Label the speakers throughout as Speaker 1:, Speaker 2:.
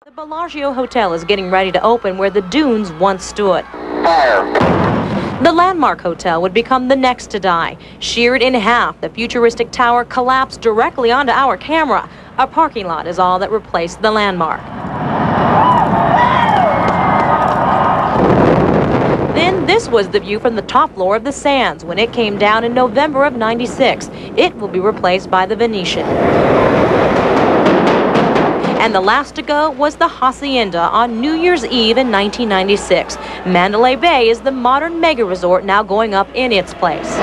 Speaker 1: The Bellagio Hotel is getting ready to open where the dunes once stood. The Landmark Hotel would become the next to die. Sheared in half, the futuristic tower collapsed directly onto our camera. A parking lot is all that replaced the Landmark. Then this was the view from the top floor of the Sands when it came down in November of '96. It will be replaced by the Venetian. And the last to go was the Hacienda on New Year's Eve in 1996. Mandalay Bay is the modern mega resort now going up in its place.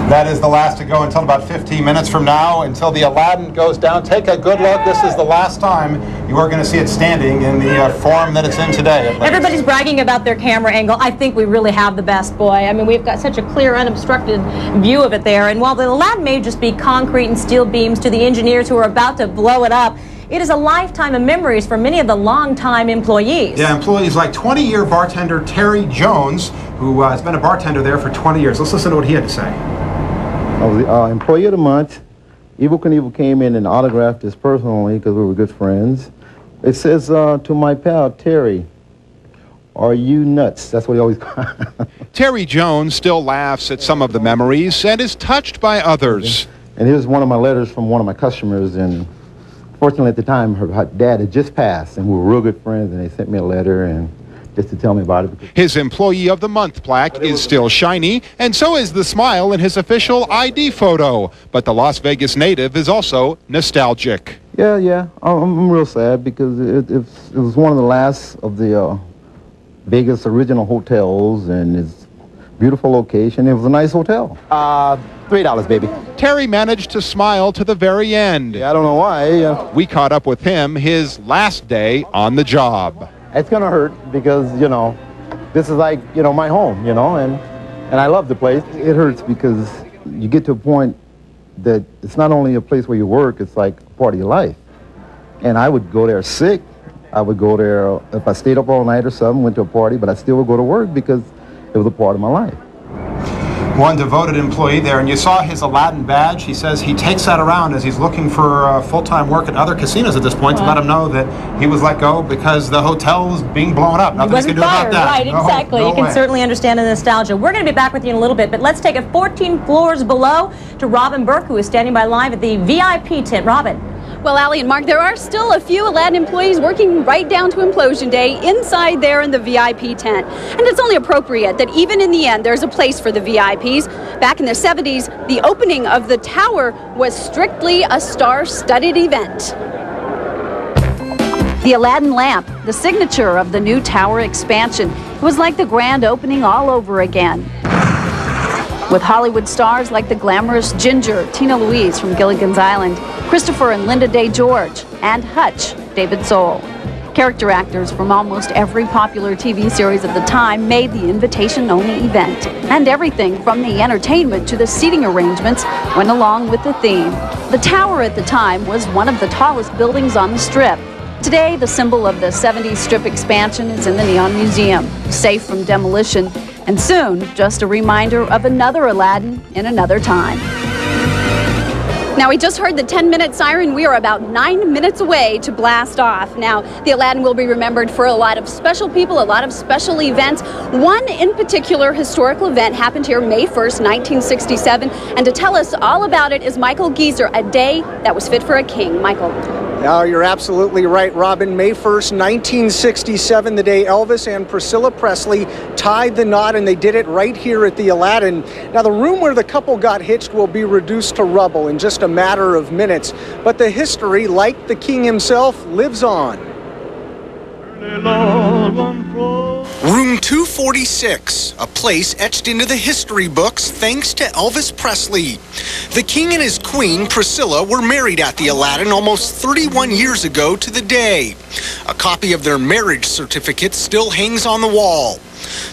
Speaker 2: That is the last to go until about 15 minutes from now, until the Aladdin goes down. Take a good look. This is the last time you are going to see it standing in the form that it's in today.
Speaker 1: Everybody's bragging about their camera angle. I think we really have the best, boy. I mean, we've got such a clear, unobstructed view of it there. And while the Aladdin may just be concrete and steel beams to the engineers who are about to blow it up, it is a lifetime of memories for many of the longtime employees.
Speaker 2: Yeah, employees like 20-year bartender Terry Jones, who has been a bartender there for 20 years. Let's listen to what he had to say.
Speaker 3: I was the Employee of the Month. Evel Knievel came in and autographed this personally because we were good friends. It says to my pal, Terry, are you nuts? That's what he always calls.
Speaker 4: Terry Jones still laughs at some of the memories and is touched by others.
Speaker 3: And here's one of my letters from one of my customers, and fortunately at the time her dad had just passed, and we were real good friends, and they sent me a letter and just to tell me about it.
Speaker 4: His Employee of the Month plaque is still shiny, and so is the smile in his official ID photo. But the Las Vegas native is also nostalgic.
Speaker 3: Yeah. I'm real sad because it was one of the last of the Vegas original hotels, and it's a beautiful location. It was a nice hotel. $3, baby.
Speaker 4: Terry managed to smile to the very end.
Speaker 3: Yeah, I don't know why.
Speaker 4: We caught up with him his last day on the job.
Speaker 3: It's gonna hurt because, this is like, my home, and I love the place. It hurts because you get to a point that it's not only a place where you work, it's like a part of your life. And I would go there sick. I would go there if I stayed up all night or something, went to a party, but I still would go to work because it was a part of my life.
Speaker 2: One devoted employee there, and you saw his Aladdin badge. He says he takes that around as he's looking for full-time work at other casinos at this point to let him know that he was let go because the hotel is being blown up. Nothing he can do about that.
Speaker 1: Right, exactly.
Speaker 2: No
Speaker 1: you can
Speaker 2: way.
Speaker 1: certainly understand the nostalgia. We're going to be back with you in a little bit, but let's take it 14 floors below to Robin Burke, who is standing by live at the VIP tent. Robin.
Speaker 5: Well, Allie and Mark, there are still a few Aladdin employees working right down to Implosion Day inside there in the VIP tent. And it's only appropriate that even in the end, there's a place for the VIPs. Back in the 70s, the opening of the tower was strictly a star-studded event. The Aladdin lamp, the signature of the new tower expansion, was like the grand opening all over again. With Hollywood stars like the glamorous Ginger, Tina Louise from Gilligan's Island, Christopher and Linda Day George, and Hutch, David Soul. Character actors from almost every popular TV series of the time made the invitation-only event. And everything from the entertainment to the seating arrangements went along with the theme. The tower at the time was one of the tallest buildings on the Strip. Today, the symbol of the 70s Strip expansion is in the Neon Museum, safe from demolition. And soon, just a reminder of another Aladdin in another time. Now, we just heard the 10-minute siren. We are about 9 minutes away to blast off. Now, the Aladdin will be remembered for a lot of special people, a lot of special events. One in particular historical event happened here May 1st, 1967. And to tell us all about it is Michael Geezer, a day that was fit for a king. Michael.
Speaker 6: Now, you're absolutely right, Robin. May 1st, 1967, the day Elvis and Priscilla Presley tied the knot, and they did it right here at the Aladdin. Now, the room where the couple got hitched will be reduced to rubble in just a matter of minutes, but the history, like the king himself, lives on. Room 246, a place etched into the history books thanks to Elvis Presley. The king and his queen, Priscilla, were married at the Aladdin almost 31 years ago to the day. A copy of their marriage certificate still hangs on the wall.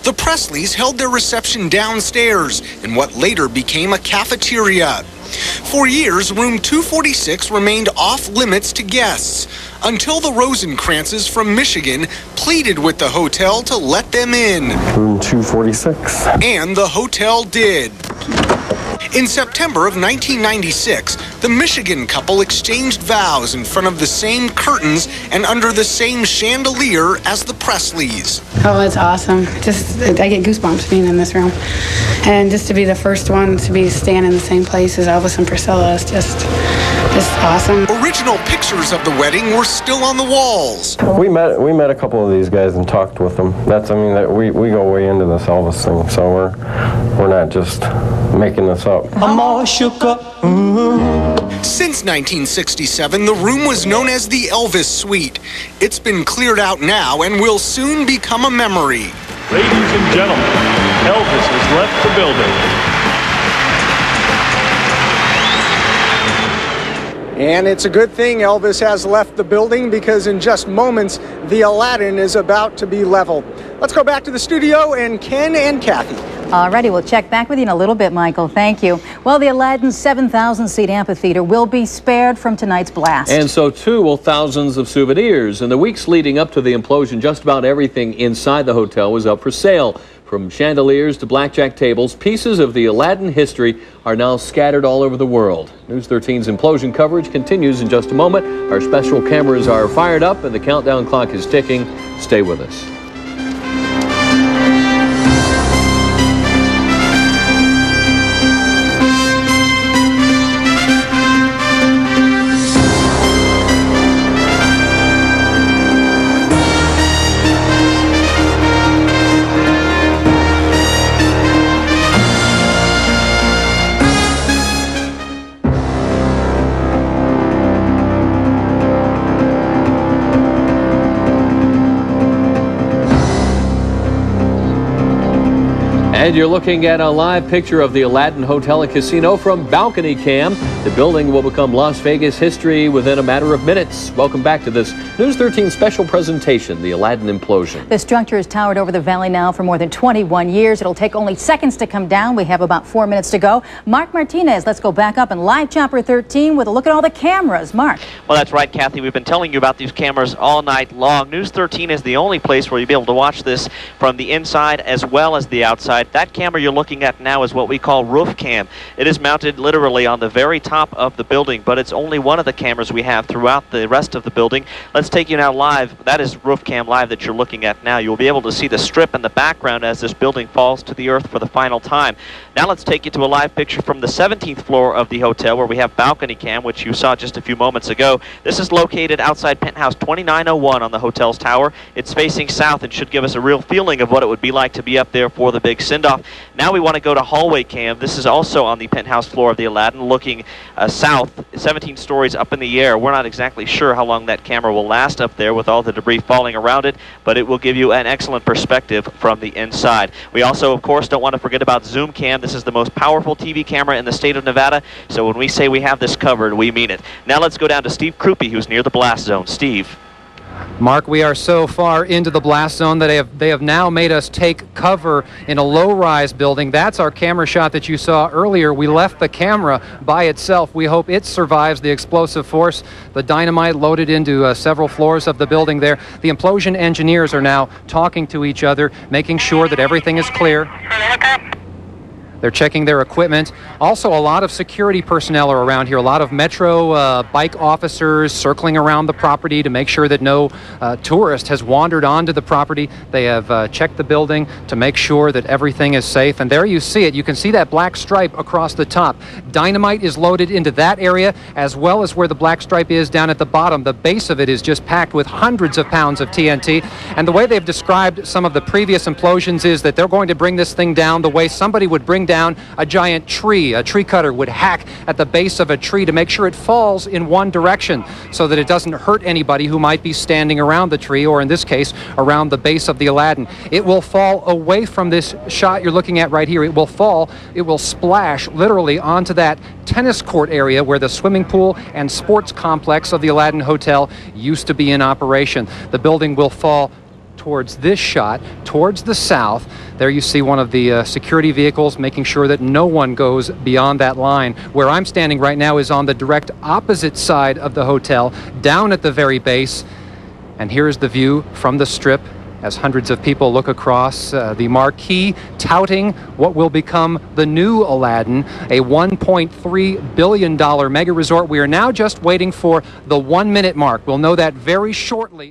Speaker 6: The Presleys held their reception downstairs in what later became a cafeteria. For years, room 246 remained off limits to guests until the Rosencrantzes from Michigan pleaded with the hotel to let them in.
Speaker 7: Room 246.
Speaker 6: And the hotel did. In September of 1996, The Michigan couple exchanged vows in front of the same curtains and under the same chandelier as the Presleys.
Speaker 8: Oh, it's awesome. I get goosebumps being in this room. And just to be the first one to be standing in the same place as Elvis and Priscilla is just awesome.
Speaker 6: Original pictures of the wedding were still on the walls.
Speaker 7: We met a couple of these guys and talked with them. We go way into this Elvis thing, so we're not just making this up.
Speaker 9: I'm all shook up.
Speaker 6: Since 1967, the room was known as the Elvis Suite. It's been cleared out now and will soon become a memory.
Speaker 10: Ladies and gentlemen, Elvis has left the building.
Speaker 11: And it's a good thing Elvis has left the building, because in just moments, the Aladdin is about to be leveled. Let's go back to the studio and Ken and Kathy.
Speaker 12: Alrighty, we'll check back with you in a little bit, Michael. Thank you. Well, the Aladdin 7,000-seat amphitheater will be spared from tonight's blast.
Speaker 13: And so too will thousands of souvenirs. In the weeks leading up to the implosion, just about everything inside the hotel was up for sale. From chandeliers to blackjack tables, pieces of the Aladdin history are now scattered all over the world. News 13's implosion coverage continues in just a moment. Our special cameras are fired up and the countdown clock is ticking. Stay with us. And you're looking at a live picture of the Aladdin Hotel and Casino from balcony cam. The building will become Las Vegas history within a matter of minutes. Welcome back to this News 13 special presentation, the Aladdin Implosion.
Speaker 12: The structure has towered over the valley now for more than 21 years. It'll take only seconds to come down. We have about 4 minutes to go. Mark Martinez, let's go back up in live Chopper 13 with a look at all the cameras. Mark.
Speaker 14: Well, that's right, Kathy. We've been telling you about these cameras all night long. News 13 is the only place where you'll be able to watch this from the inside as well as the outside. That camera you're looking at now is what we call roof cam. It is mounted literally on the very top of the building, but it's only one of the cameras we have throughout the rest of the building. Let's take you now live. That is roof cam live that you're looking at now. You'll be able to see the strip in the background as this building falls to the earth for the final time. Now let's take you to a live picture from the 17th floor of the hotel where we have balcony cam, which you saw just a few moments ago. This is located outside penthouse 2901 on the hotel's tower. It's facing south and should give us a real feeling of what it would be like to be up there for the big send-off. Now we want to go to hallway cam. This is also on the penthouse floor of the Aladdin, looking south, 17 stories up in the air. We're not exactly sure how long that camera will last up there with all the debris falling around it, but it will give you an excellent perspective from the inside. We also, of course, don't want to forget about Zoom Cam. This is the most powerful TV camera in the state of Nevada, so when we say we have this covered, we mean it. Now let's go down to Steve Krupe, who's near the blast zone. Steve.
Speaker 15: Mark, we are so far into the blast zone that they have now made us take cover in a low-rise building. That's our camera shot that you saw earlier. We left the camera by itself. We hope it survives the explosive force. The dynamite loaded into several floors of the building there. The implosion engineers are now talking to each other, making sure that everything is clear. They're checking their equipment. Also, a lot of security personnel are around here. A lot of Metro bike officers circling around the property to make sure that no tourist has wandered onto the property. They have checked the building to make sure that everything is safe. And there you see it. You can see that black stripe across the top. Dynamite is loaded into that area, as well as where the black stripe is down at the bottom. The base of it is just packed with hundreds of pounds of TNT. And the way they've described some of the previous implosions is that they're going to bring this thing down the way somebody would bring down a giant tree. A tree cutter would hack at the base of a tree to make sure it falls in one direction so that it doesn't hurt anybody who might be standing around the tree, or in this case, around the base of the Aladdin. It will fall away from this shot you're looking at right here. It will fall, it will splash literally onto that tennis court area where the swimming pool and sports complex of the Aladdin Hotel used to be in operation. The building will fall towards this shot, towards the south. There you see one of the security vehicles making sure that no one goes beyond that line. Where I'm standing right now is on the direct opposite side of the hotel, down at the very base. And here's the view from the strip as hundreds of people look across the marquee, touting what will become the new Aladdin, a $1.3 billion mega resort. We are now just waiting for the 1 minute mark. We'll know that very shortly.